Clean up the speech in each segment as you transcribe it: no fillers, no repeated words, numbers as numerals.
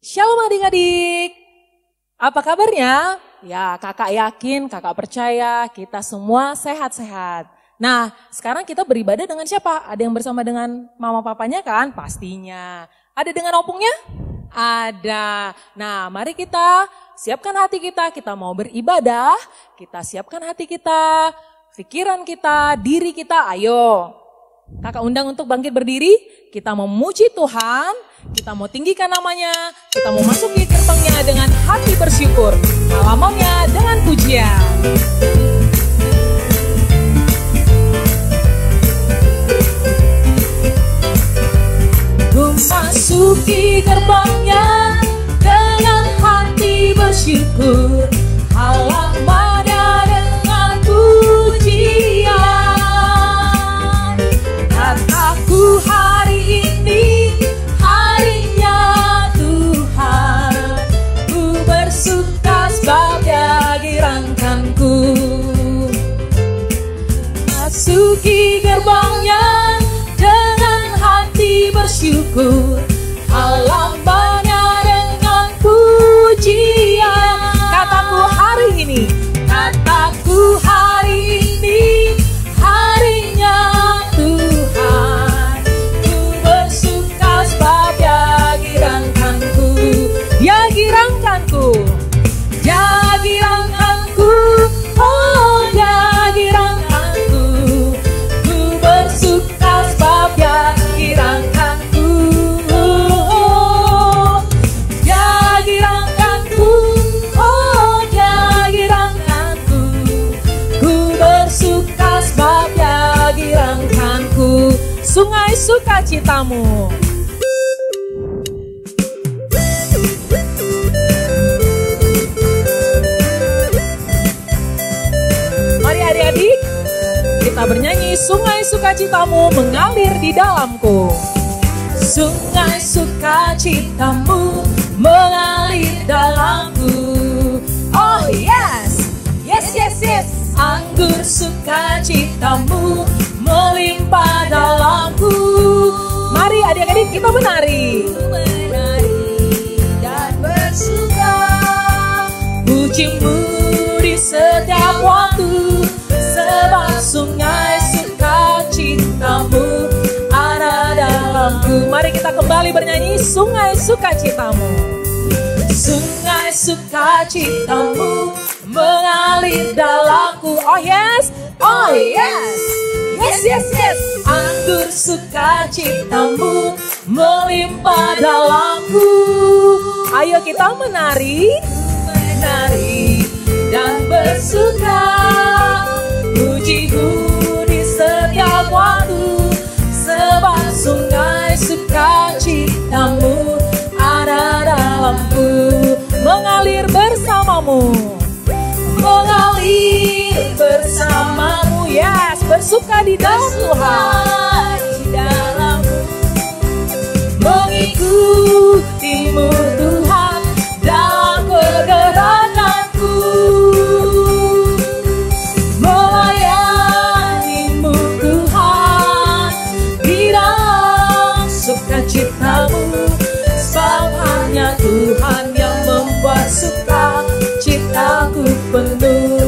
Shalom adik-adik, apa kabarnya? Ya kakak yakin, kakak percaya kita semua sehat-sehat. Nah sekarang kita beribadah dengan siapa? Ada yang bersama dengan mama papanya kan? Pastinya. Ada dengan opungnya? Ada. Nah mari kita siapkan hati kita mau beribadah. Kita siapkan hati kita, pikiran kita, diri kita, ayo. Kakak undang untuk bangkit berdiri, kita mau memuji Tuhan, kita mau tinggikan namanya, kita mau masuki gerbangnya dengan hati bersyukur, halamannya dengan pujian. Ku masuki gerbangnya dengan hati bersyukur, halamannya dengan pujian. Kataku hari ini harinya Tuhan, ku bersuka sebab Dia girangkanku. Masuki gerbangnya dengan hati bersyukur, halamannya dengan pujian. Kataku hari ini, kataku hari ini harinya Tuhan, ku bersuka sebab Dia girangkanku. Dia girangkanku, Dia girangkanku, oh Dia girangkanku. Ku bersuka sebab Dia girangkanku, oh Dia girangkanku, oh Dia girangkanku. Ku bersuka sebab Dia girangkanku. Sungai sukacitamu. Mari adik-adik, kita bernyanyi sungai sukacitamu mengalir di dalamku. Sungai sukacitamu mengalir dalamku. Oh yes, yes, yes, yes. Anggur sukacitamu melimpah dalamku. Mari adik-adik kita menari. Menari dan bersuka, pujimu di setiap waktu, sebab sungai sukacitamu ada dalamku. Mari kita kembali bernyanyi sungai sukacitamu. Sungai sukacitamu mengalir dalamku. Oh yes, oh yes, yes, yes, yes. Anggur sukacitamu melimpah dalamku. Ayo kita menari, menari dan bersuka, pujimu di setiap waktu, sebab sungai sukacitamu ada dalamku. Mengalir bersamamu, mengalir bersamamu, yes, bersuka di dalam Tuhan, di dalammu, mengikutimu Tuhan dalam pergerakanku, melayanimu Tuhan di dalam sukacitamu, sebab hanya Tuhan yang membuat sukacitaku penuh.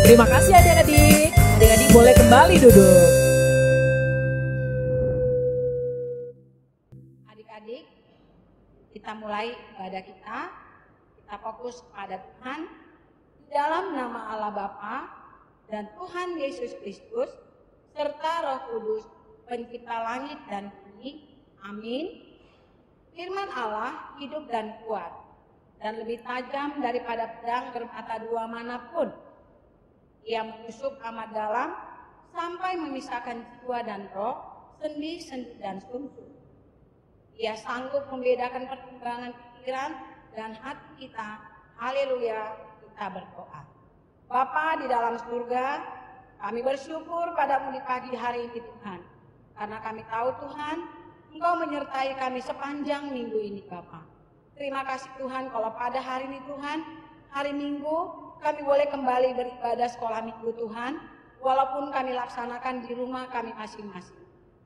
Terima kasih adik-adik. Adik-adik boleh kembali duduk. Adik-adik, kita mulai ibadah kita. Kita fokus kepada Tuhan di dalam nama Allah Bapa dan Tuhan Yesus Kristus serta Roh Kudus, Pencipta langit dan bumi. Amin. Firman Allah hidup dan kuat dan lebih tajam daripada pedang bermata dua manapun. Ia menusuk amat dalam sampai memisahkan jiwa dan roh, sendi-sendi dan sumsum. Ia sanggup membedakan pertimbangan pikiran dan hati kita. Haleluya, kita berdoa. Bapa di dalam surga, kami bersyukur padamu di pagi hari ini Tuhan. Karena kami tahu Tuhan, Engkau menyertai kami sepanjang minggu ini Bapa. Terima kasih Tuhan kalau pada hari ini Tuhan, hari Minggu, kami boleh kembali beribadah sekolah minggu Tuhan. Walaupun kami laksanakan di rumah kami masing-masing.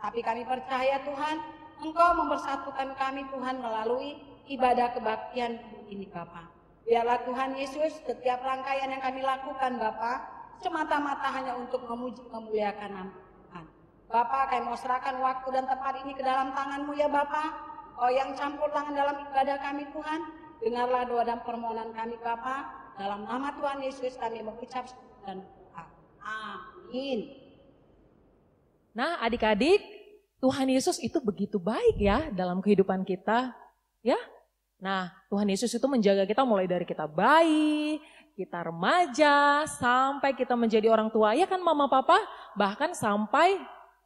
Tapi kami percaya Tuhan, Engkau mempersatukan kami Tuhan melalui ibadah kebaktian ini Bapa. Biarlah Tuhan Yesus setiap rangkaian yang kami lakukan Bapa, semata-mata hanya untuk memuji memuliakan nama Tuhan. Bapa, kami mau serahkan waktu dan tempat ini ke dalam tangan-Mu ya Bapa. Kau yang campur tangan dalam ibadah kami Tuhan, dengarlah doa dan permohonan kami Bapa. Dalam nama Tuhan Yesus kami mengucap dan doa. Amin. Nah adik-adik, Tuhan Yesus itu begitu baik ya dalam kehidupan kita. Ya, nah Tuhan Yesus itu menjaga kita mulai dari kita bayi, kita remaja, sampai kita menjadi orang tua. Ya kan mama papa, bahkan sampai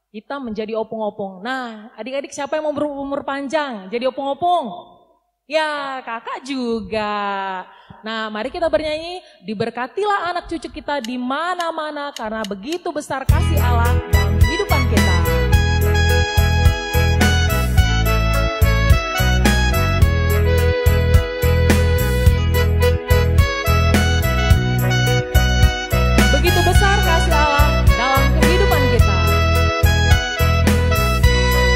kita menjadi opung-opung. Nah adik-adik siapa yang mau berumur panjang jadi opung-opung? Ya kakak juga. Nah mari kita bernyanyi, diberkatilah anak cucu kita di mana-mana karena begitu besar kasih Allah dalam kehidupan kita. Begitu besar kasih Allah dalam kehidupan kita.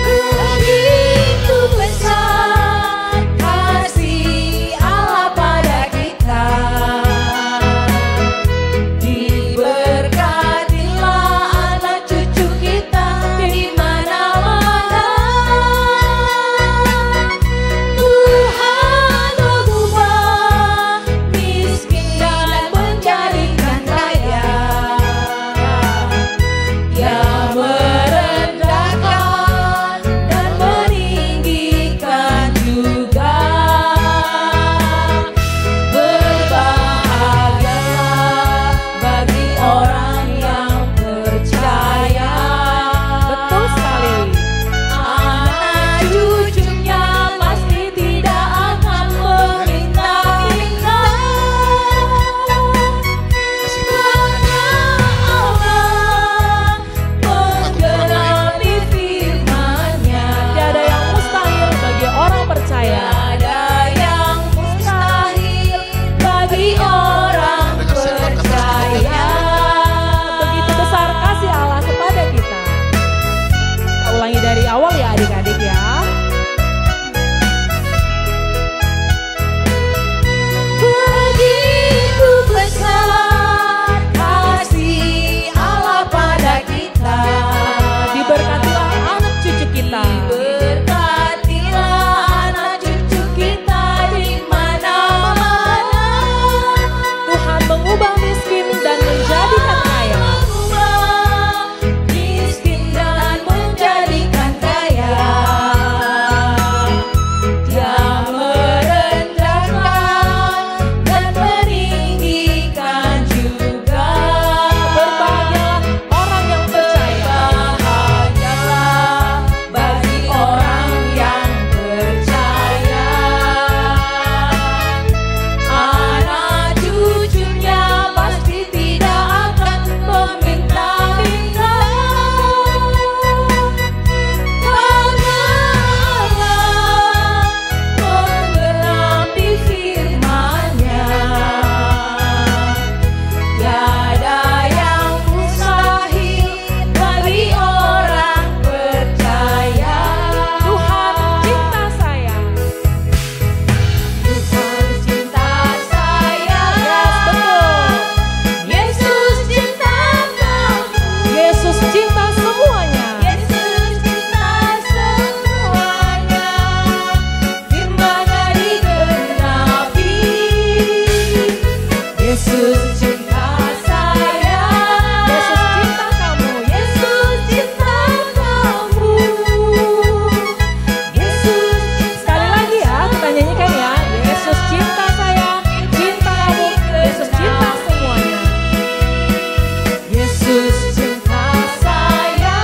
Begitu besar kasih Allah pada kita. Diberkatilah anak cucu kita di mana-mana. Tuhan mengubah miskin dan menjadikan kaya. Dia merendahkan dan meninggikan juga. Berbahagialah bagi orang yang percaya. Betul sekali. Anak cucunya pasti tidak akan meminta-minta. Karena Allah menggenapi firman-Nya. Tiada yang mustahil bagi orang percaya. Tiada yang mustahil bagi orang percaya. Begitu besar kasih Allah kepada kita. Kita ulangi dari awal ya adik-adik ya. Begitu besar kasih Allah pada kita. Diberkatilah anak cucu kita. Diberkatilah anak cucu kita di mana-mana. Tuhan mengubah miskin dan menjadikan kaya. Mengubah miskin dan menjadikan kaya. Dia merendahkan dan meninggikan juga. Berbahagialah orang yang percaya. Berbahagialah bagi orang yang percaya. Anak cucunya pasti tidak akan meminta-minta. Karena Allah menggenapi firman-Nya. Tiada yang mustahil bagi orang percaya. Tuhan cinta saya. Tuhan cinta saya. Yesus cinta kamu. Yesus cinta semuanya. Yesus cinta semuanya. Firman-Nya digenapi. Yesus cinta saya. Yesus cinta kamu. Yesus cinta kamu. Yesus Sekali lagi ya kita nyanyikan ya. Yesus cinta saya, cinta kamu, Yesus cinta semuanya. Yesus cinta saya.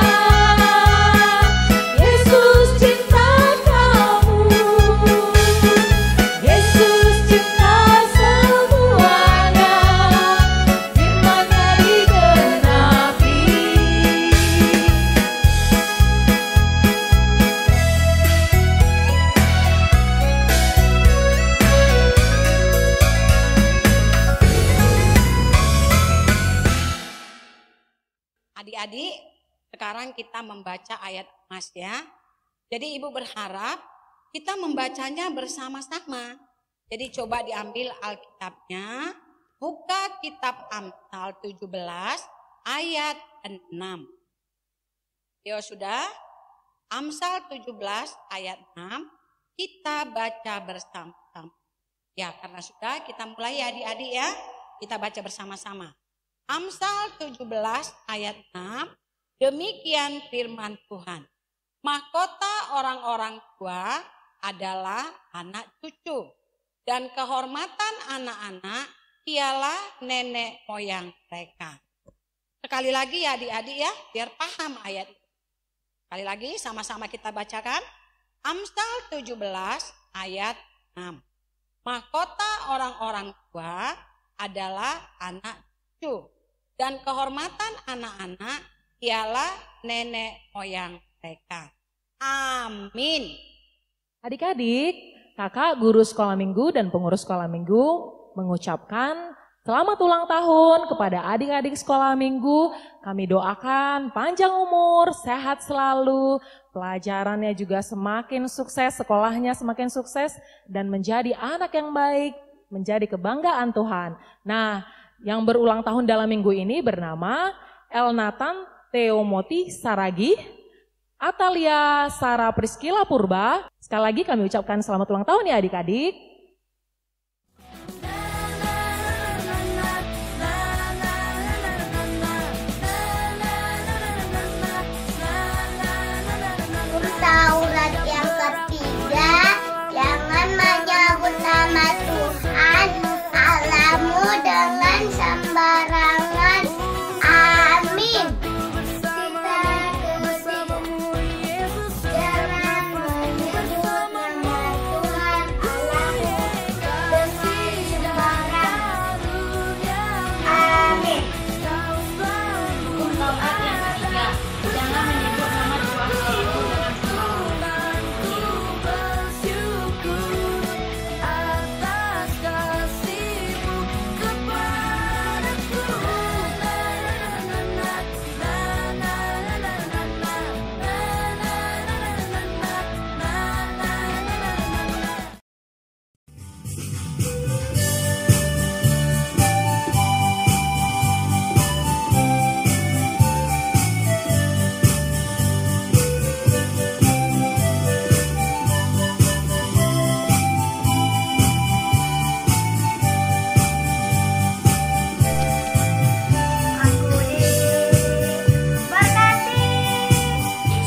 Yesus cinta kamu. Yesus cinta semuanya. Firman-Nya digenapi. Adik-adik, sekarang kita membaca ayat Mas ya. Jadi Ibu berharap kita membacanya bersama-sama. Jadi coba diambil Alkitabnya, buka kitab Amsal 17 ayat 6. Yo sudah, Amsal 17 ayat 6, kita baca bersama-sama. Ya karena sudah, kita mulai ya adik-adik ya, kita baca bersama-sama. Amsal 17 ayat 6, demikian firman Tuhan. Mahkota orang-orang tua adalah anak cucu. Dan kehormatan anak-anak ialah nenek moyang mereka. Sekali lagi ya adik-adik ya, biar paham ayat itu. Sekali lagi sama-sama kita bacakan. Amsal 17 ayat 6. Mahkota orang-orang tua adalah anak cucu. Dan kehormatan anak-anak ialah nenek moyang mereka. Amin. Adik-adik, kakak guru sekolah minggu dan pengurus sekolah minggu mengucapkan selamat ulang tahun kepada adik-adik sekolah minggu. Kami doakan panjang umur, sehat selalu, pelajarannya juga semakin sukses, sekolahnya semakin sukses, dan menjadi anak yang baik, menjadi kebanggaan Tuhan. Nah, yang berulang tahun dalam minggu ini bernama Elnatan Theomoti Saragi, Atalia Sarah Priskila Purba. Sekali lagi kami ucapkan selamat ulang tahun ya adik-adik. Taurat yang ketiga, jangan menyebut nama Tuhan Allahmu dengan sembarangan. Amin.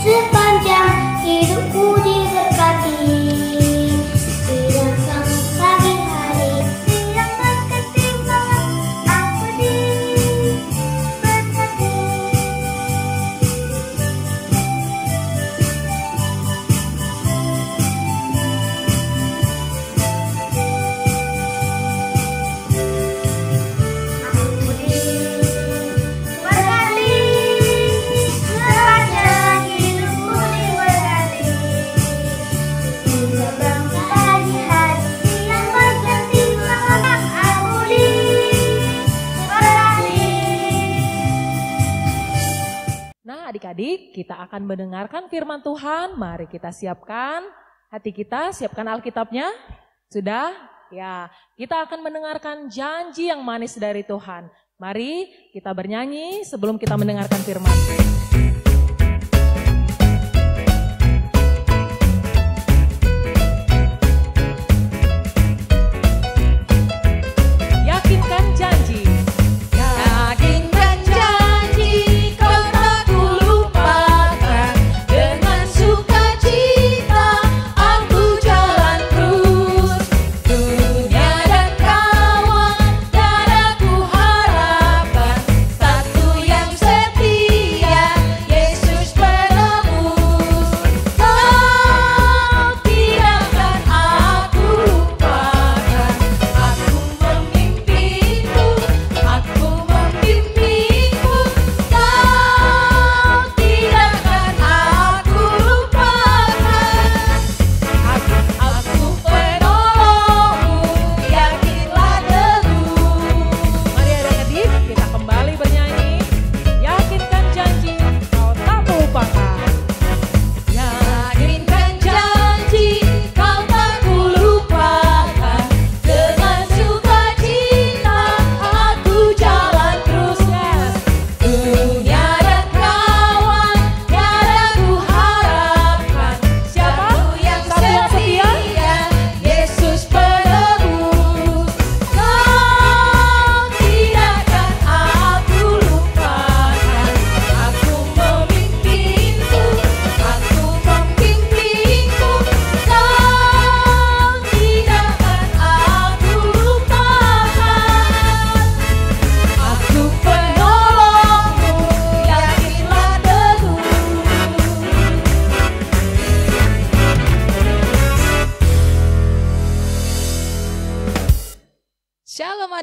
Sepanjang hidupku diberkati, tidak sampai pagi hari, tidak berketimbangan, aku diberkati. Adik-adik, kita akan mendengarkan firman Tuhan. Mari kita siapkan hati kita, siapkan Alkitabnya. Sudah? Ya, kita akan mendengarkan janji yang manis dari Tuhan. Mari kita bernyanyi sebelum kita mendengarkan firman. Yakinkan janji. Yakinkan janji kau tak kulupakan. Dengan sukacita aku jalan terus. Dunia dan kawan dan aku harapkan satu yang setia,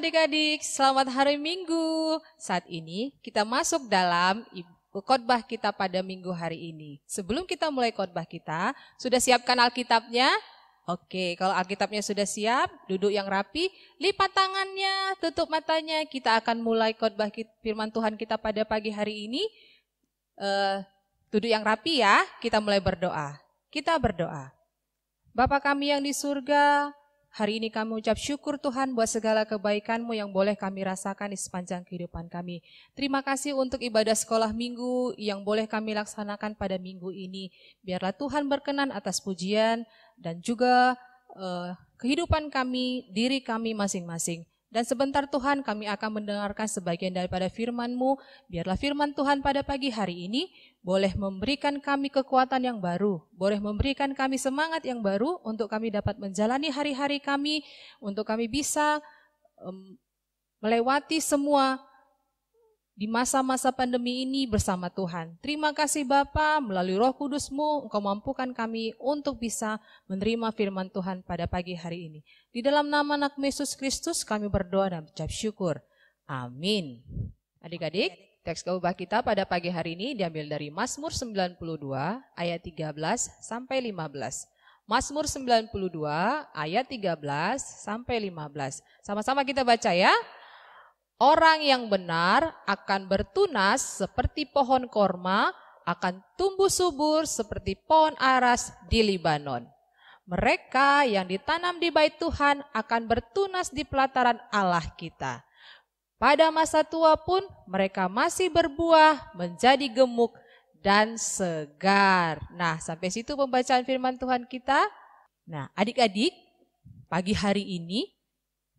adik-adik, selamat hari Minggu. Saat ini kita masuk dalam khotbah kita pada minggu hari ini. Sebelum kita mulai khotbah kita, sudah siapkan Alkitabnya? Oke, kalau Alkitabnya sudah siap, duduk yang rapi, lipat tangannya, tutup matanya. Kita akan mulai khotbah firman Tuhan kita pada pagi hari ini. Duduk yang rapi ya, kita mulai berdoa. Kita berdoa. Bapa kami yang di surga, hari ini kami ucap syukur Tuhan buat segala kebaikan-Mu yang boleh kami rasakan di sepanjang kehidupan kami. Terima kasih untuk ibadah sekolah minggu yang boleh kami laksanakan pada minggu ini. Biarlah Tuhan berkenan atas pujian dan juga kehidupan kami, diri kami masing-masing. Dan sebentar Tuhan kami akan mendengarkan sebagian daripada firman-Mu. Biarlah firman Tuhan pada pagi hari ini boleh memberikan kami kekuatan yang baru. Boleh memberikan kami semangat yang baru untuk kami dapat menjalani hari-hari kami. Untuk kami bisa melewati semua di masa-masa pandemi ini bersama Tuhan. Terima kasih Bapa, melalui Roh Kudus-Mu, Engkau mampukan kami untuk bisa menerima firman Tuhan pada pagi hari ini. Di dalam nama anak Yesus Kristus kami berdoa dan ucap syukur. Amin. Adik-adik, teks khotbah kita pada pagi hari ini diambil dari Mazmur 92 ayat 13 sampai 15. Mazmur 92 ayat 13 sampai 15. Sama-sama kita baca ya. Orang yang benar akan bertunas seperti pohon korma, akan tumbuh subur seperti pohon aras di Libanon. Mereka yang ditanam di bait Tuhan akan bertunas di pelataran Allah kita. Pada masa tua pun mereka masih berbuah, menjadi gemuk dan segar. Nah, sampai situ pembacaan firman Tuhan kita. Nah, adik-adik, pagi hari ini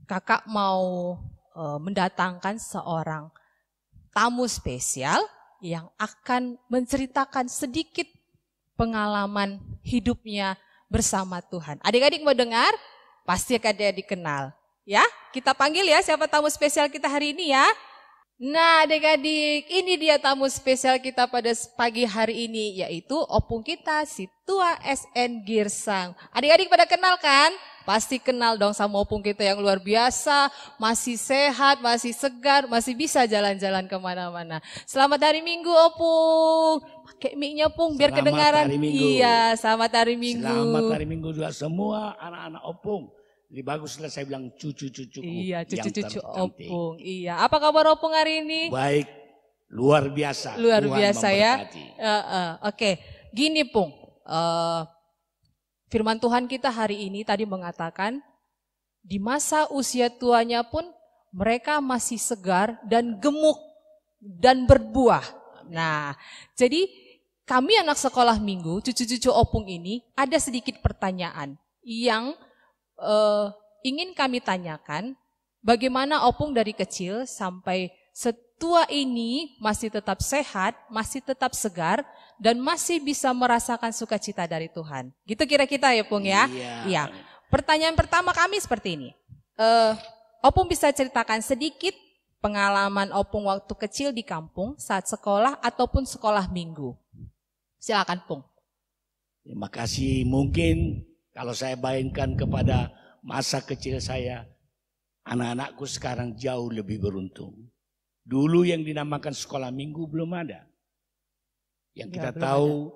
kakak mau mendatangkan seorang tamu spesial yang akan menceritakan sedikit pengalaman hidupnya bersama Tuhan. Adik-adik mau dengar? Pasti akan dia dikenal. Ya, kita panggil ya siapa tamu spesial kita hari ini ya. Nah adik-adik, ini dia tamu spesial kita pada pagi hari ini, yaitu opung kita si Tua SN Girsang. Adik-adik pada kenal kan? Pasti kenal dong sama opung kita yang luar biasa, masih sehat, masih segar, masih bisa jalan-jalan kemana-mana. Selamat hari Minggu opung, pakai mic-nya opung biar kedengaran. Iya, selamat hari Minggu. Selamat hari Minggu juga semua anak-anak opung. Lebih baguslah saya bilang cucu-cucuku. Iya, cucu-cucu opung. Iya, apa kabar opung hari ini? Baik, luar biasa. Luar Tuhan biasa ya. memberkati. Oke, gini Pung. Firman Tuhan kita hari ini tadi mengatakan, di masa usia tuanya pun mereka masih segar dan gemuk dan berbuah. Nah, jadi kami anak sekolah minggu, cucu-cucu opung ini ada sedikit pertanyaan yang ingin kami tanyakan, bagaimana opung dari kecil sampai setua ini masih tetap sehat, masih tetap segar, dan masih bisa merasakan sukacita dari Tuhan. Gitu kira-kira ya Pung ya? Iya. Pertanyaan pertama kami seperti ini. Opung bisa ceritakan sedikit pengalaman opung waktu kecil di kampung saat sekolah ataupun sekolah minggu. Silakan Pung. Terima kasih. Mungkin kalau saya bayangkan kepada masa kecil saya, anak-anakku sekarang jauh lebih beruntung. Dulu yang dinamakan sekolah minggu belum ada. Yang kita tahu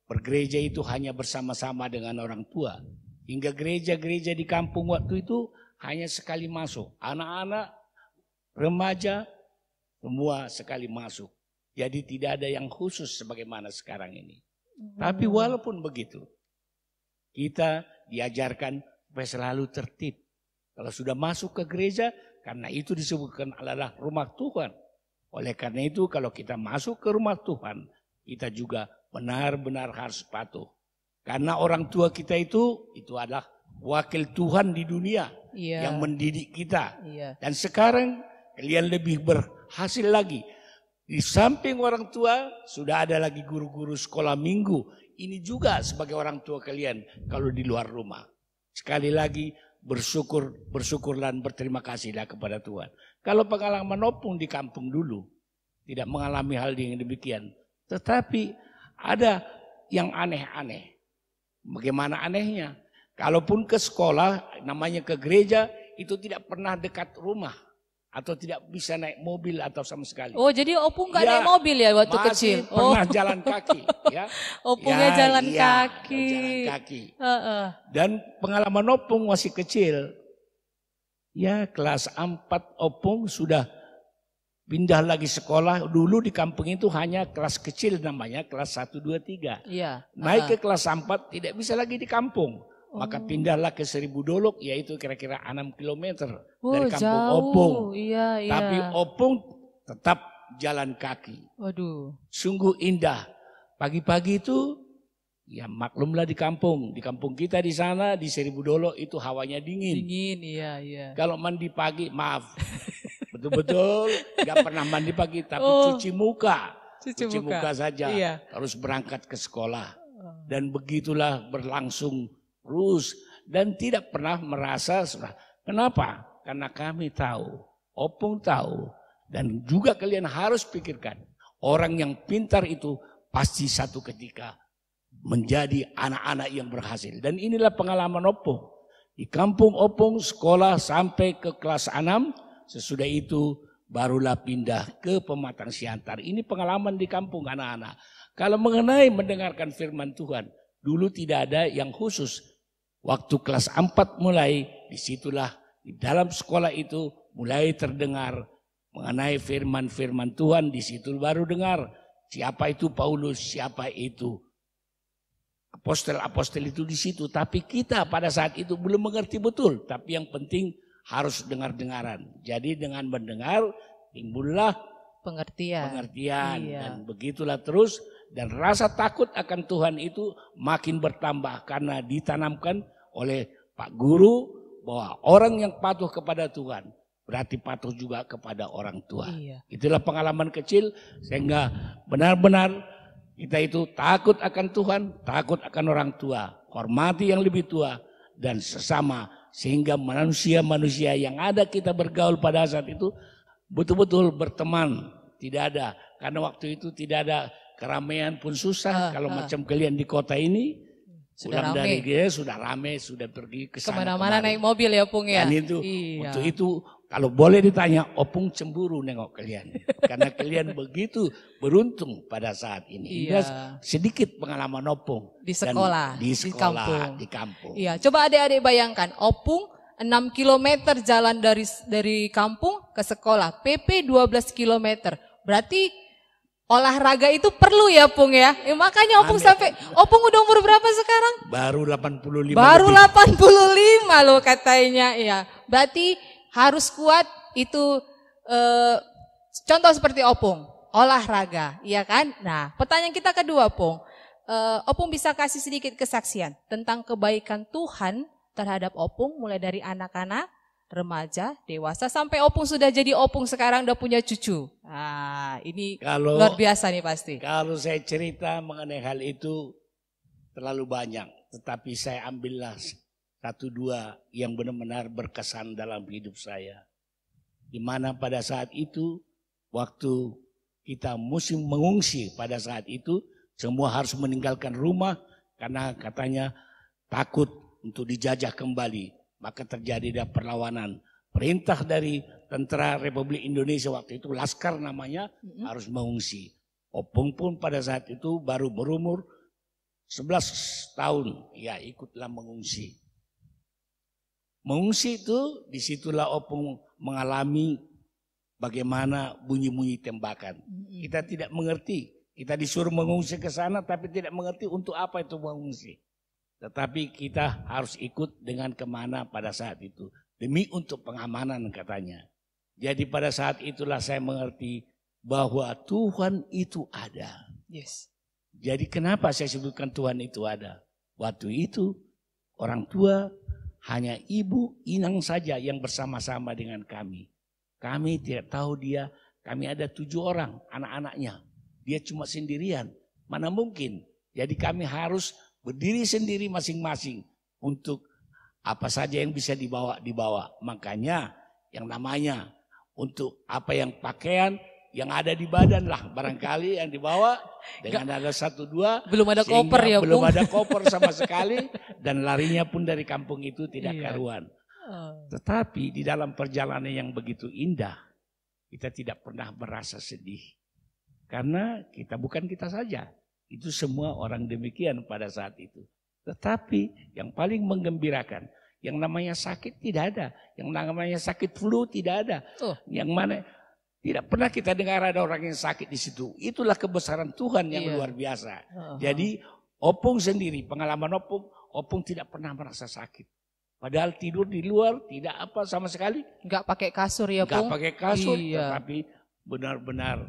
bergereja itu hanya bersama-sama dengan orang tua. Hingga gereja-gereja di kampung waktu itu hanya sekali masuk. Anak-anak, remaja, semua sekali masuk. Jadi tidak ada yang khusus sebagaimana sekarang ini. Tapi walaupun begitu, kita diajarkan supaya selalu tertib. Kalau sudah masuk ke gereja, karena itu disebutkan adalah rumah Tuhan. Oleh karena itu kalau kita masuk ke rumah Tuhan, kita juga benar-benar harus patuh. Karena orang tua kita itu adalah wakil Tuhan di dunia yang mendidik kita. Dan sekarang kalian lebih berhasil lagi. Di samping orang tua, sudah ada lagi guru-guru sekolah minggu. Ini juga sebagai orang tua kalian kalau di luar rumah. Sekali lagi bersyukur dan berterima kasihlah kepada Tuhan. Kalau pengalaman opung di kampung dulu tidak mengalami hal yang demikian. Tetapi ada yang aneh-aneh. Bagaimana anehnya? Kalaupun ke sekolah, namanya ke gereja, itu tidak pernah dekat rumah. atau tidak bisa naik mobil atau sama sekali. Oh, jadi Opung nggak Ya, naik mobil ya waktu masih kecil? pernah jalan kaki, ya. Opungnya jalan iya, kaki. jalan kaki. Heeh. Dan pengalaman Opung masih kecil. Ya, kelas 4 Opung sudah pindah lagi sekolah. Dulu di kampung itu hanya kelas kecil namanya, kelas 1, 2, 3. Iya. Naik ke kelas 4 tidak bisa lagi di kampung. Maka pindahlah ke Seribu Dolok, yaitu kira-kira 6 km dari kampung jauh. Opung. Iya, iya. Tapi Opung tetap jalan kaki. Waduh. Sungguh indah. Pagi-pagi itu, ya maklumlah di kampung. Di kampung kita di sana, di Seribu Dolok itu hawanya dingin. Dingin, iya, iya. Kalau mandi pagi, maaf. Betul-betul gak pernah mandi pagi, tapi cuci muka. Cuci muka saja. Iya. Harus berangkat ke sekolah. Dan begitulah berlangsung terus. Dan tidak pernah merasa, kenapa? Karena kami tahu, Opung tahu. Dan juga kalian harus pikirkan, orang yang pintar itu pasti satu ketika menjadi anak-anak yang berhasil. Dan inilah pengalaman Opung. Di kampung Opung sekolah sampai ke kelas 6, sesudah itu barulah pindah ke Pematang Siantar. Ini pengalaman di kampung anak-anak. Kalau mengenai mendengarkan firman Tuhan, dulu tidak ada yang khusus. Waktu kelas 4 mulai, disitulah di dalam sekolah itu mulai terdengar mengenai firman-firman Tuhan. Di situ baru dengar siapa itu Paulus, siapa itu apostel-apostel itu di situ. Tapi kita pada saat itu belum mengerti betul. Tapi yang penting harus dengar-dengaran. Jadi dengan mendengar timbullah pengertian. Iya. Dan begitulah terus. Dan rasa takut akan Tuhan itu makin bertambah karena ditanamkan oleh Pak Guru bahwa orang yang patuh kepada Tuhan berarti patuh juga kepada orang tua. Iya. Itulah pengalaman kecil sehingga benar-benar kita itu takut akan Tuhan, takut akan orang tua, hormati yang lebih tua dan sesama sehingga manusia-manusia yang ada kita bergaul pada saat itu betul-betul berteman. Tidak ada, karena waktu itu tidak ada keramaian pun susah. Kalau macam kalian di kota ini sudah pulang rame. dari dia sudah rame, sudah pergi ke sana Kemana-mana naik mobil ya Opung ya. Dan itu Iya. untuk itu kalau boleh ditanya, Opung cemburu nengok kalian karena kalian begitu beruntung pada saat ini. Iya. Ini sedikit pengalaman Opung Di Dan sekolah, di kampung. di kampung. Iya, coba adik-adik bayangkan, Opung 6 km jalan dari kampung ke sekolah, PP 12 km. Berarti olahraga itu perlu ya Pung ya. Makanya Opung Opung udah umur berapa sekarang? Baru 85 Baru lebih. 85 loh katanya. Ya, berarti harus kuat itu contoh seperti Opung, olahraga, iya kan? Nah, pertanyaan kita kedua Pung. Opung bisa kasih sedikit kesaksian tentang kebaikan Tuhan terhadap Opung mulai dari anak-anak, remaja, dewasa sampai Opung sudah jadi Opung sekarang udah punya cucu. Nah, ini luar biasa nih pasti. Kalau saya cerita mengenai hal itu terlalu banyak, tetapi saya ambillah 1-2 yang benar-benar berkesan dalam hidup saya. Di mana pada saat itu waktu kita musim mengungsi pada saat itu semua harus meninggalkan rumah karena katanya takut untuk dijajah kembali. Maka terjadi perlawanan. Perintah dari Tentara Republik Indonesia waktu itu, Laskar namanya, harus mengungsi. Opung pun pada saat itu baru berumur 11 tahun. Ya ikutlah mengungsi. Mengungsi itu disitulah Opung mengalami bagaimana bunyi-bunyi tembakan. Kita tidak mengerti. Kita disuruh mengungsi ke sana tapi tidak mengerti untuk apa itu mengungsi. Tetapi kita harus ikut dengan kemana pada saat itu. Demi untuk pengamanan katanya. Jadi pada saat itulah saya mengerti bahwa Tuhan itu ada. Yes. Jadi kenapa saya sebutkan Tuhan itu ada? Waktu itu orang tua hanya ibu Inang saja yang bersama-sama dengan kami. Kami tidak tahu dia, kami ada 7 orang anak-anaknya. Dia cuma sendirian, mana mungkin. Jadi kami harus berdiri sendiri masing-masing untuk apa saja yang bisa dibawa. Makanya yang namanya untuk apa yang pakaian yang ada di badan lah barangkali yang dibawa dengan ada 1-2. Belum ada koper ya belum Pung. ada koper sama sekali dan larinya pun dari kampung itu tidak karuan. Tetapi di dalam perjalanan yang begitu indah, kita tidak pernah merasa sedih. Karena bukan kita saja. Itu semua orang demikian pada saat itu. Tetapi yang paling menggembirakan, yang namanya sakit tidak ada. Yang namanya sakit flu tidak ada. Yang mana tidak pernah kita dengar ada orang yang sakit di situ. Itulah kebesaran Tuhan yang luar biasa. Jadi Opung sendiri, pengalaman Opung tidak pernah merasa sakit. Padahal tidur di luar tidak apa sama sekali. Enggak pakai kasur ya, Pung? Enggak pakai kasur, Iya. tetapi benar-benar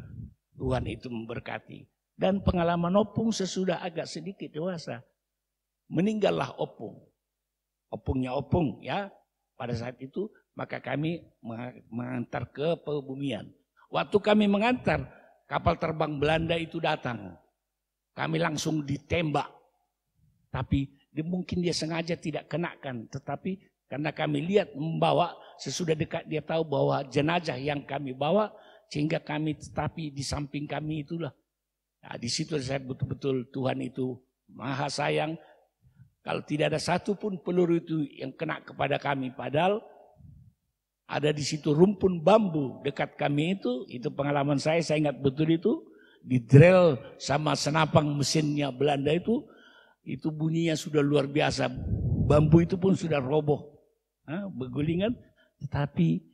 Tuhan itu memberkati. Dan pengalaman Opung sesudah agak sedikit dewasa, meninggallah Opung. Opungnya Opung ya. Pada saat itu maka kami mengantar ke pebumian. Waktu kami mengantar, kapal terbang Belanda itu datang. Kami langsung ditembak. Tapi mungkin dia sengaja tidak kenakan. Tetapi karena kami lihat membawa, sesudah dekat dia tahu bahwa jenazah yang kami bawa. Sehingga kami tetapi di samping kami itulah. Nah, di situ saya betul-betul Tuhan itu maha sayang. Kalau tidak ada satu pun peluru itu yang kena kepada kami. Padahal ada di situ rumpun bambu dekat kami itu pengalaman saya ingat betul itu. Di drill sama senapang mesinnya Belanda itu bunyinya sudah luar biasa. Bambu itu pun sudah roboh, bergulingan. Tetapi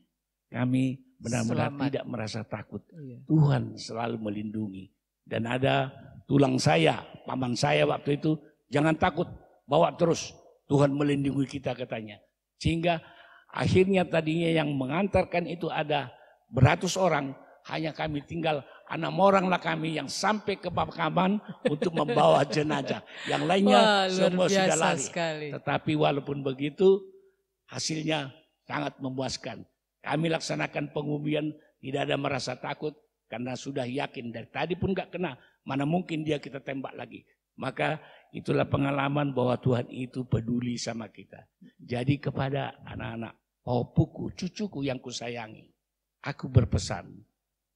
kami benar-benar tidak merasa takut. Tuhan selalu melindungi. Dan ada tulang saya, paman saya waktu itu, jangan takut, bawa terus. Tuhan melindungi kita katanya. Sehingga akhirnya tadinya yang mengantarkan itu ada beratus orang, hanya kami tinggal 6 orang lah kami yang sampai ke pemakaman untuk membawa jenazah. Yang lainnya semua sudah lari. Sekali. Tetapi walaupun begitu hasilnya sangat memuaskan. Kami laksanakan pengumian, tidak ada merasa takut karena sudah yakin dari tadi pun gak kena. Mana mungkin dia kita tembak lagi. Maka itulah pengalaman bahwa Tuhan itu peduli sama kita. Jadi kepada anak-anak paupuku, cucuku yang kusayangi, aku berpesan,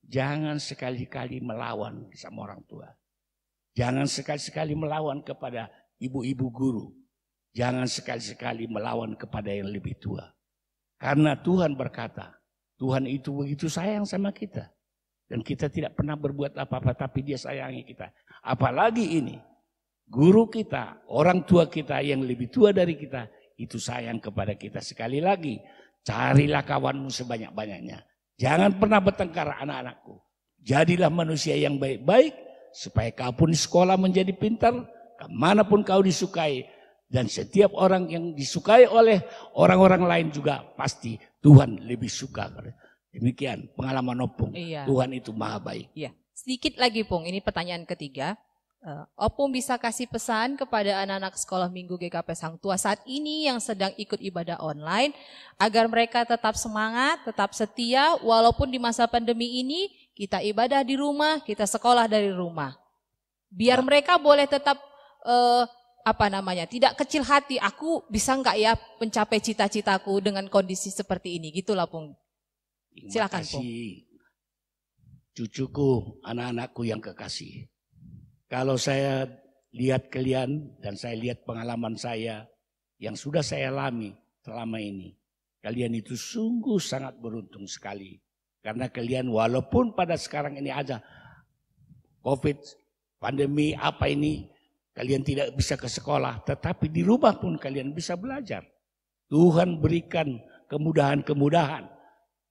jangan sekali-kali melawan sama orang tua. Jangan sekali-sekali melawan kepada ibu-ibu guru. Jangan sekali-sekali melawan kepada yang lebih tua. Karena Tuhan berkata, Tuhan itu begitu sayang sama kita. Dan kita tidak pernah berbuat apa-apa, tapi dia sayangi kita. Apalagi ini, guru kita, orang tua kita yang lebih tua dari kita, itu sayang kepada kita. Sekali lagi, carilah kawanmu sebanyak-banyaknya. Jangan pernah bertengkar anak-anakku. Jadilah manusia yang baik-baik, supaya kau pun di sekolah menjadi pintar, kemanapun kau disukai. Dan setiap orang yang disukai oleh orang-orang lain juga pasti Tuhan lebih suka. Demikian pengalaman Opung. Iya. Tuhan itu maha baik. Iya. Sedikit lagi Pung, ini pertanyaan ketiga. Opung bisa kasih pesan kepada anak-anak sekolah minggu GKP Sang Tua saat ini yang sedang ikut ibadah online agar mereka tetap semangat, tetap setia walaupun di masa pandemi ini kita ibadah di rumah, kita sekolah dari rumah. Biar mereka boleh tetap tidak kecil hati, aku bisa enggak ya mencapai cita-citaku dengan kondisi seperti ini, gitulah Pung. Silakan Pung. Cucuku, anak-anakku yang kekasih. Kalau saya lihat kalian dan saya lihat pengalaman saya yang sudah saya alami selama ini. Kalian itu sungguh sangat beruntung sekali. Karena kalian walaupun pada sekarang ini ada COVID, pandemi apa ini, kalian tidak bisa ke sekolah. Tetapi di rumah pun kalian bisa belajar. Tuhan berikan kemudahan-kemudahan.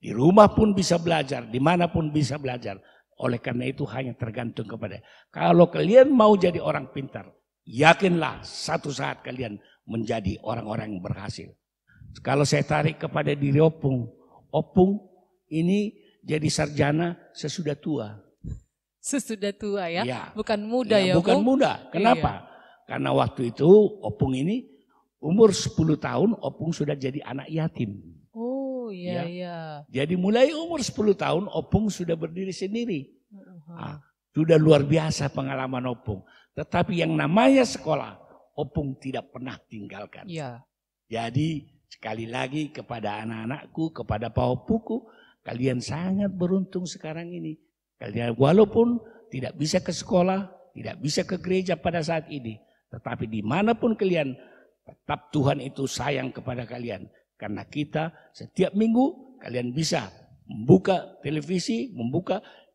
Di rumah pun bisa belajar, dimanapun bisa belajar. Oleh karena itu hanya tergantung kepada. Kalau kalian mau jadi orang pintar, yakinlah satu saat kalian menjadi orang-orang yang berhasil. Kalau saya tarik kepada diri Opung, Opung ini jadi sarjana sesudah tua. Sesudah tua ya, ya. Bukan muda ya, bukan Pung? muda. Kenapa? Iya. Karena waktu itu Opung ini umur 10 tahun Opung sudah jadi anak yatim. Oh iya. Jadi mulai umur 10 tahun Opung sudah berdiri sendiri. Sudah luar biasa pengalaman Opung. Tetapi yang namanya sekolah Opung tidak pernah tinggalkan. Iya. Jadi sekali lagi kepada anak-anakku, kepada paupuku, kalian sangat beruntung sekarang ini. Kalian walaupun tidak bisa ke sekolah, tidak bisa ke gereja pada saat ini. Tetapi dimanapun kalian, tetap Tuhan itu sayang kepada kalian. Karena kita setiap minggu kalian bisa membuka televisi,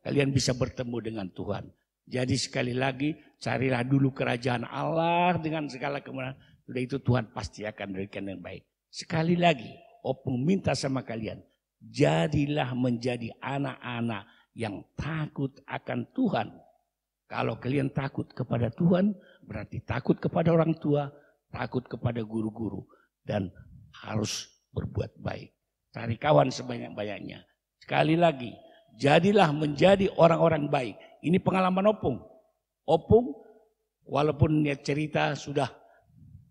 kalian bisa bertemu dengan Tuhan. Jadi sekali lagi carilah dulu kerajaan Allah dengan segala kemuliaan. Sudah itu Tuhan pasti akan berikan yang baik. Sekali lagi Opung minta sama kalian, jadilah menjadi anak-anak yang takut akan Tuhan. Kalau kalian takut kepada Tuhan, berarti takut kepada orang tua, takut kepada guru-guru, dan harus berbuat baik. Cari kawan sebanyak-banyaknya. Sekali lagi, jadilah menjadi orang-orang baik. Ini pengalaman Opung. Opung, walaupun dia cerita sudah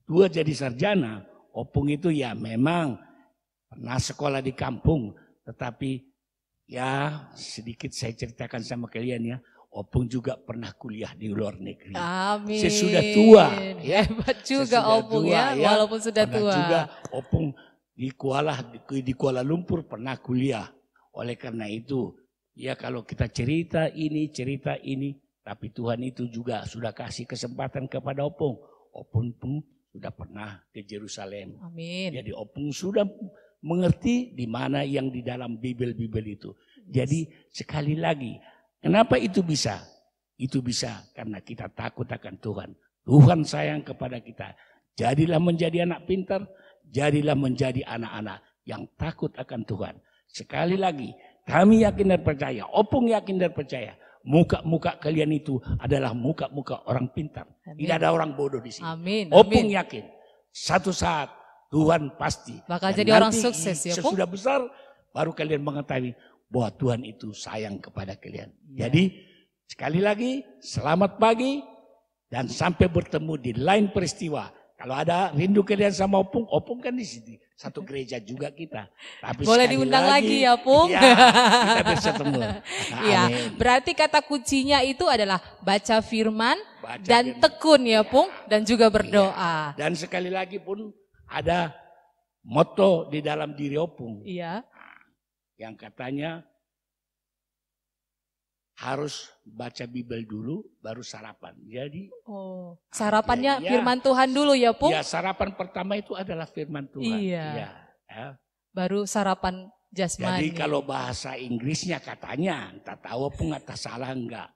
tua jadi sarjana, Opung itu ya memang pernah sekolah di kampung, tetapi ya sedikit saya ceritakan sama kalian ya, Opung juga pernah kuliah di luar negeri. Amin. Sesudah tua, ya. Hebat juga Opung ya, walaupun sudah tua. Juga Opung di Kuala Lumpur pernah kuliah. Oleh karena itu, ya kalau kita cerita ini, tapi Tuhan itu juga sudah kasih kesempatan kepada Opung. Opung pun sudah pernah ke Yerusalem. Amin. Jadi Opung sudah mengerti di mana yang di dalam Bibel itu. Jadi sekali lagi, kenapa itu bisa? Itu bisa karena kita takut akan Tuhan. Tuhan sayang kepada kita. Jadilah menjadi anak pintar, jadilah menjadi anak-anak yang takut akan Tuhan. Sekali lagi, kami yakin dan percaya, Opung yakin dan percaya, muka-muka kalian itu adalah muka-muka orang pintar. Amin. Tidak ada orang bodoh di sini. Amin. Opung yakin, satu saat Tuhan pasti bakal dan jadi orang nanti sukses ya, Pung. sesudah besar baru kalian mengetahui bahwa Tuhan itu sayang kepada kalian. Ya. Jadi sekali lagi selamat pagi dan sampai bertemu di lain peristiwa. Kalau ada rindu kalian sama Opung, Opung kan di sini satu gereja juga kita. Tapi boleh sekali diundang lagi ya, Pung. Ya, kita bisa ketemu. Iya, Amin. berarti kata kuncinya itu adalah baca firman Baca dan firman. tekun ya, Pung, dan juga berdoa. Dan sekali lagi pun ada moto di dalam diri Opung Iya. yang katanya harus baca Bibel dulu baru sarapan. Jadi Oh, sarapannya ya, firman Tuhan dulu ya, Pung. ya sarapan pertama itu adalah firman Tuhan. Iya. Ya. Baru sarapan jasmani. Jadi kalau bahasa Inggrisnya katanya, entah tahu Opung entah salah enggak.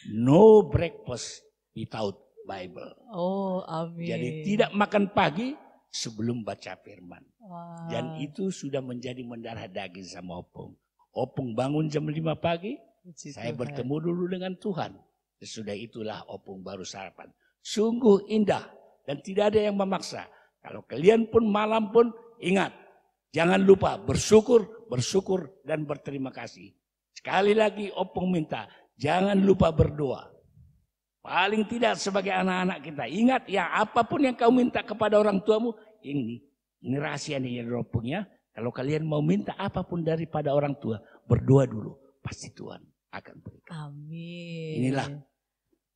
No breakfast without Bible. Oh, amin. Jadi tidak makan pagi sebelum baca firman. Wah. Dan itu sudah menjadi mendarah daging sama Opung. Opung bangun jam 5 pagi, Puji saya Tuhan. bertemu dulu dengan Tuhan. Sesudah itulah Opung baru sarapan. Sungguh indah dan tidak ada yang memaksa. Kalau kalian pun malam pun ingat, jangan lupa bersyukur dan berterima kasih. Sekali lagi Opung minta, jangan lupa berdoa. Paling tidak sebagai anak-anak kita, ingat ya apapun yang kau minta kepada orang tuamu, ini rahasia nih dari Opung ya. Kalau kalian mau minta apapun daripada orang tua, berdoa dulu, pasti Tuhan akan berikan. Amin. Inilah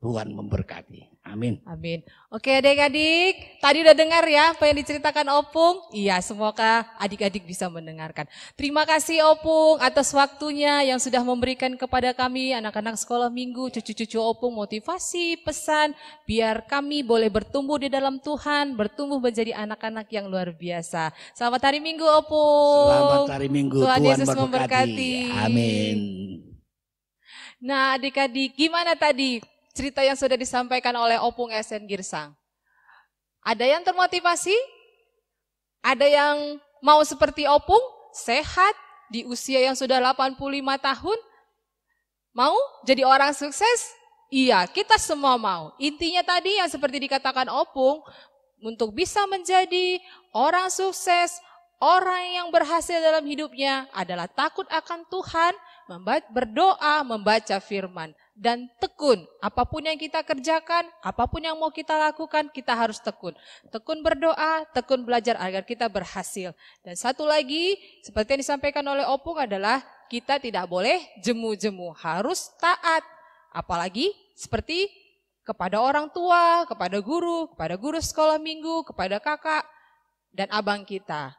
Tuhan memberkati. Amin. Amin. Oke adik-adik, tadi udah dengar ya apa yang diceritakan Opung? Iya, semoga adik-adik bisa mendengarkan. Terima kasih Opung atas waktunya yang sudah memberikan kepada kami anak-anak sekolah minggu, cucu-cucu Opung motivasi, pesan, biar kami boleh bertumbuh di dalam Tuhan, bertumbuh menjadi anak-anak yang luar biasa. Selamat hari Minggu Opung. Selamat hari Minggu, Tuhan Tuhan Yesus memberkati. Amin. Nah adik-adik, gimana tadi cerita yang sudah disampaikan oleh Opung SN Girsang? Ada yang termotivasi? Ada yang mau seperti Opung? Sehat di usia yang sudah 85 tahun? Mau jadi orang sukses? Iya, kita semua mau. Intinya tadi yang seperti dikatakan Opung, untuk bisa menjadi orang sukses, orang yang berhasil dalam hidupnya adalah takut akan Tuhan, berdoa, membaca firman, dan tekun. Apapun yang kita kerjakan, apapun yang mau kita lakukan, kita harus tekun. Tekun berdoa, tekun belajar agar kita berhasil. Dan satu lagi, seperti yang disampaikan oleh Opung adalah kita tidak boleh jemu-jemu, harus taat. Apalagi seperti kepada orang tua, kepada guru sekolah minggu, kepada kakak dan abang kita.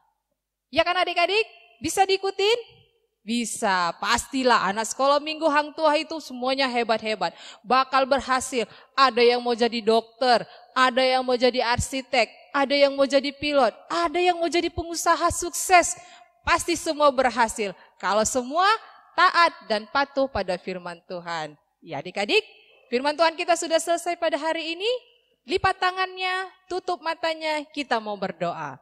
Ya kan adik-adik? Bisa diikutin? Bisa, pastilah anak sekolah minggu Hang Tuah itu semuanya hebat-hebat. Bakal berhasil, ada yang mau jadi dokter, ada yang mau jadi arsitek, ada yang mau jadi pilot, ada yang mau jadi pengusaha sukses. Pasti semua berhasil kalau semua taat dan patuh pada firman Tuhan. Ya adik-adik, firman Tuhan kita sudah selesai pada hari ini. Lipat tangannya, tutup matanya, kita mau berdoa.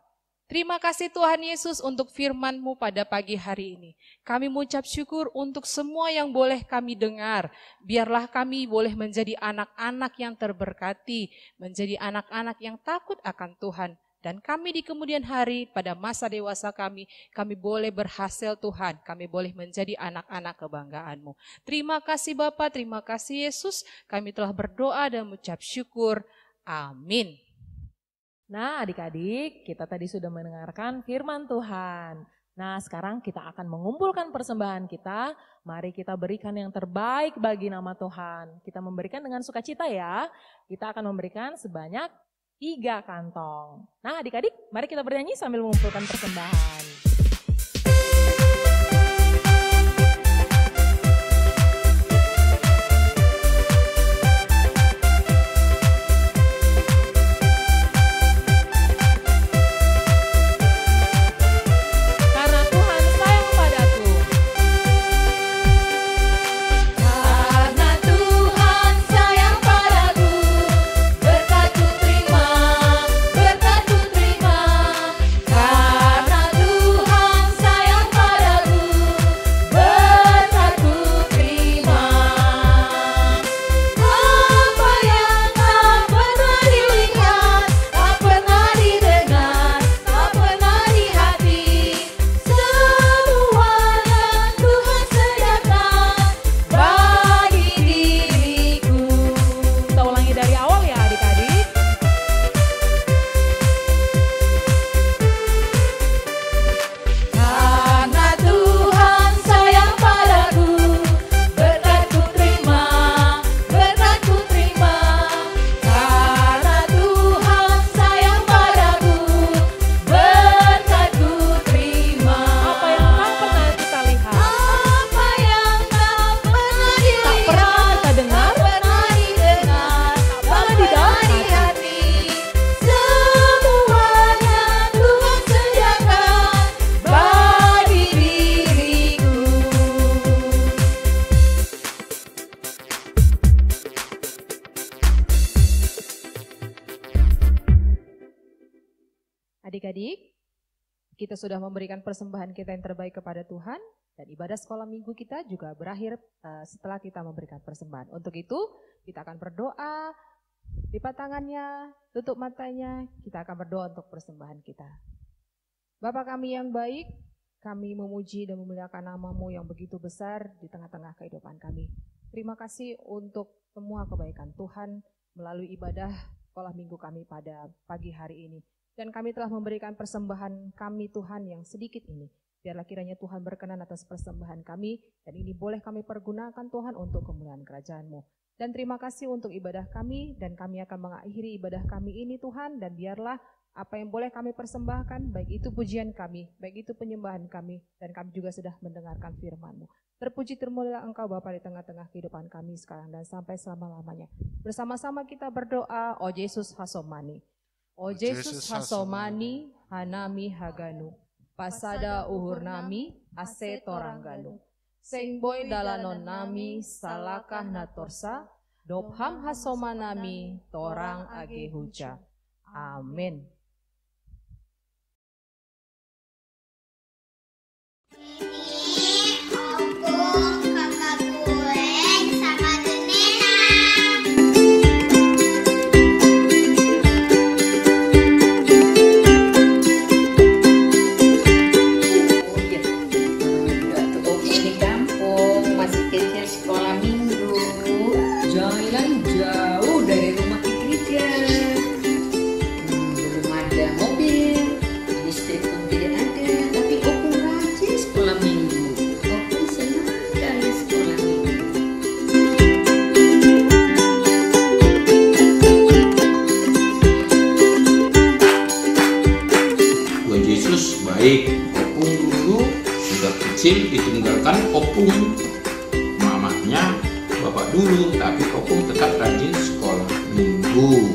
Terima kasih Tuhan Yesus untuk firman-Mu pada pagi hari ini. Kami mengucap syukur untuk semua yang boleh kami dengar. Biarlah kami boleh menjadi anak-anak yang terberkati, menjadi anak-anak yang takut akan Tuhan. Dan kami di kemudian hari pada masa dewasa kami boleh berhasil Tuhan. Kami boleh menjadi anak-anak kebanggaan-Mu. Terima kasih Bapa, terima kasih Yesus. Kami telah berdoa dan mengucap syukur. Amin. Nah adik-adik, kita tadi sudah mendengarkan firman Tuhan. Nah sekarang kita akan mengumpulkan persembahan kita. Mari kita berikan yang terbaik bagi nama Tuhan. Kita memberikan dengan sukacita ya. Kita akan memberikan sebanyak 3 kantong. Nah adik-adik, mari kita bernyanyi sambil mengumpulkan persembahan. Adik-adik, kita sudah memberikan persembahan kita yang terbaik kepada Tuhan dan ibadah sekolah minggu kita juga berakhir setelah kita memberikan persembahan. Untuk itu, kita akan berdoa, lipat tangannya, tutup matanya, kita akan berdoa untuk persembahan kita. Bapa kami yang baik, kami memuji dan memuliakan nama-Mu yang begitu besar di tengah-tengah kehidupan kami. Terima kasih untuk semua kebaikan Tuhan melalui ibadah sekolah minggu kami pada pagi hari ini. Dan kami telah memberikan persembahan kami Tuhan yang sedikit ini. Biarlah kiranya Tuhan berkenan atas persembahan kami. Dan ini boleh kami pergunakan Tuhan untuk kemuliaan kerajaan-Mu. Dan terima kasih untuk ibadah kami. Dan kami akan mengakhiri ibadah kami ini Tuhan. Dan biarlah apa yang boleh kami persembahkan, baik itu pujian kami, baik itu penyembahan kami. Dan kami juga sudah mendengarkan firman-Mu. Terpuji termulialah Engkau Bapa di tengah-tengah kehidupan kami sekarang dan sampai selama-lamanya. Bersama-sama kita berdoa, O Yesus Hasomani. O Yesus Hasomani, Hanami Haganu, Pasada Uhur Nami, Ase Torangganu, Sengboy Dalanon Nami, Salakah Natorsa, Dobham Hasomanami, Torang Age Huja. Amin. Baik, Opung dulu sudah kecil ditinggalkan Opung mamanya bapak dulu, tapi Opung tetap rajin sekolah minggu.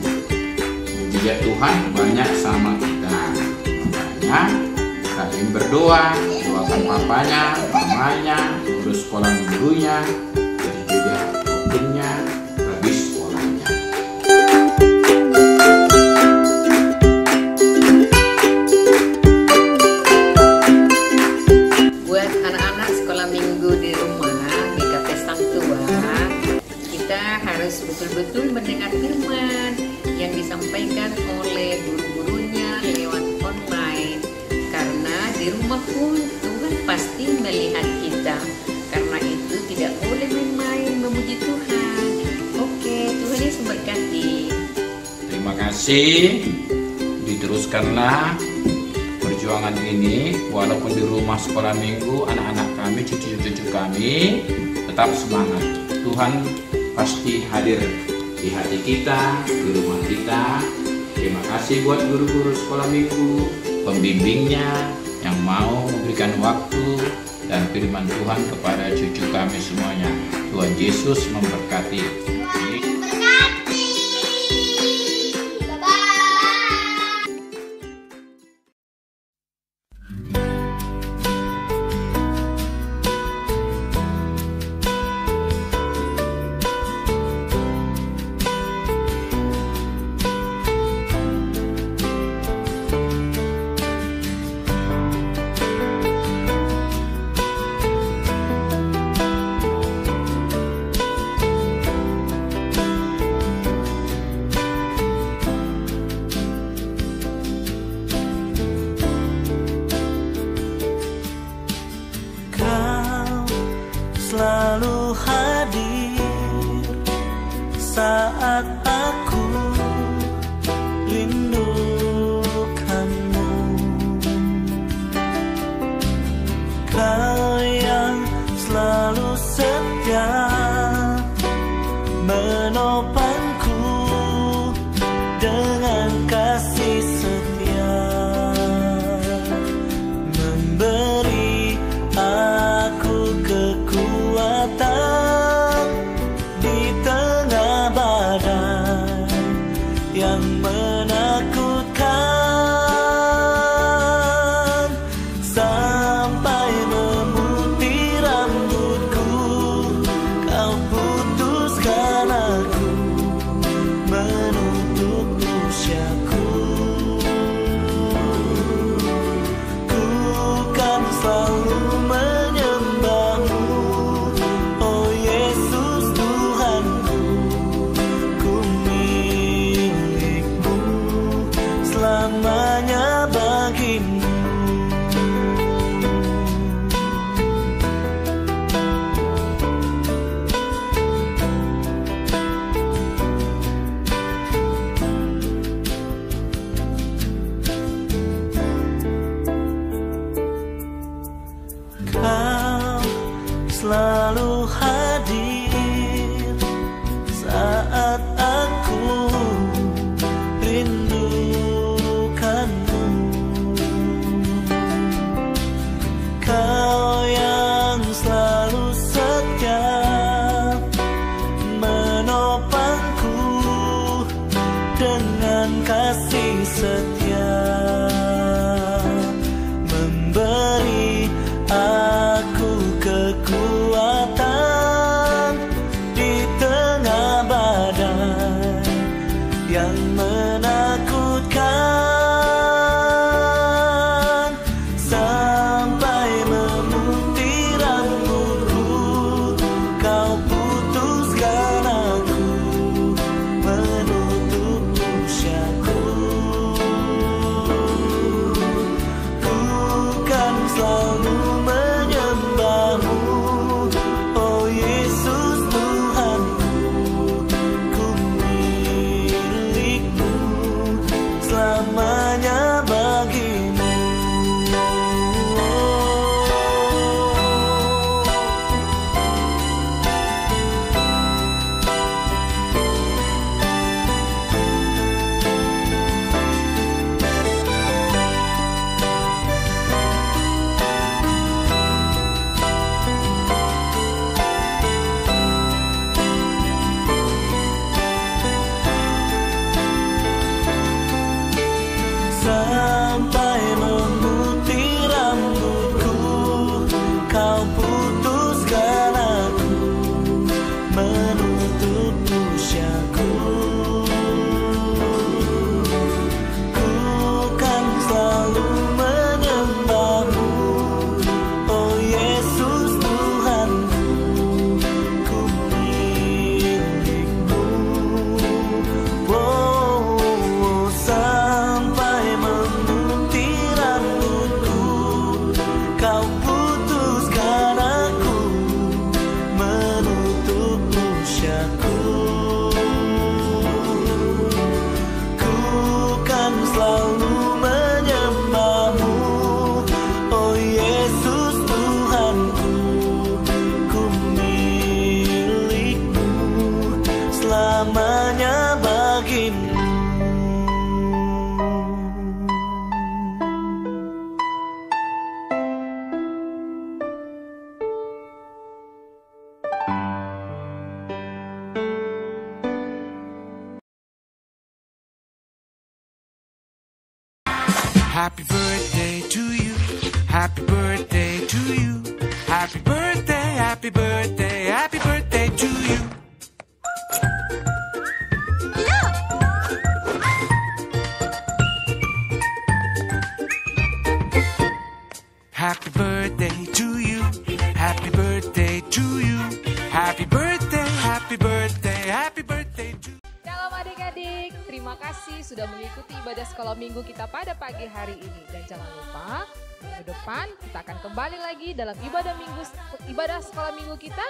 Puji mujizat Tuhan banyak sama kita. Makanya kalian berdoa, doakan papanya, mamanya, guru sekolah minggunya, dan juga opennya, habis sekolahnya. Buat anak-anak sekolah minggu di rumah, di KP Sang Tua, kita harus betul-betul mendengar firman yang disampaikan oleh guru-gurunya lewat online. Karena di rumah pun Tuhan pasti melihat kita. Karena itu tidak boleh main-main memuji Tuhan. Oke, Tuhan Yesus memberkati. Terima kasih. Diteruskanlah perjuangan ini, walaupun di rumah sekolah minggu anak-anak kami, cucu-cucu kami tetap semangat. Tuhan pasti hadir di hati kita, di rumah kita. Terima kasih buat guru-guru sekolah minggu, pembimbingnya yang mau memberikan waktu dan firman Tuhan kepada cucu kami semuanya. Tuhan Yesus memberkati. Selalu hadir saat aku rindukanmu. Kau yang selalu setia menopangku dengan kasih setia, memberi aku kekuatan di tengah badai yang menakutkan, sampai memutih rambutku. Kau putuskan aku menutup usiaku. Ku kan selalu menyembahmu, oh Yesus Tuhanku. Ku milikmu, selamanya bagimu. Kau selalu hadir saat aku rindukanmu. Kau yang selalu setia menopangku dengan kasih setia, memberi aku kekuatan di tengah badai yang menakutkan, sampai memutih rambutku. Kau putuskan aku menutup usiaku. darimu. Happy birthday to you. Happy birthday to you. Happy birthday, happy birthday, happy birthday to you. Happy birthday to you. Happy birthday to you. Happy birthday, happy birthday, happy birthday to you. Shalom adik-adik, terima kasih sudah mengikuti ibadah sekolah minggu kita pada pagi hari ini. Dan jangan lupa, minggu depan kita akan kembali lagi dalam ibadah sekolah minggu kita.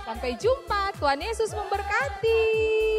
Sampai jumpa, Tuhan Yesus memberkati.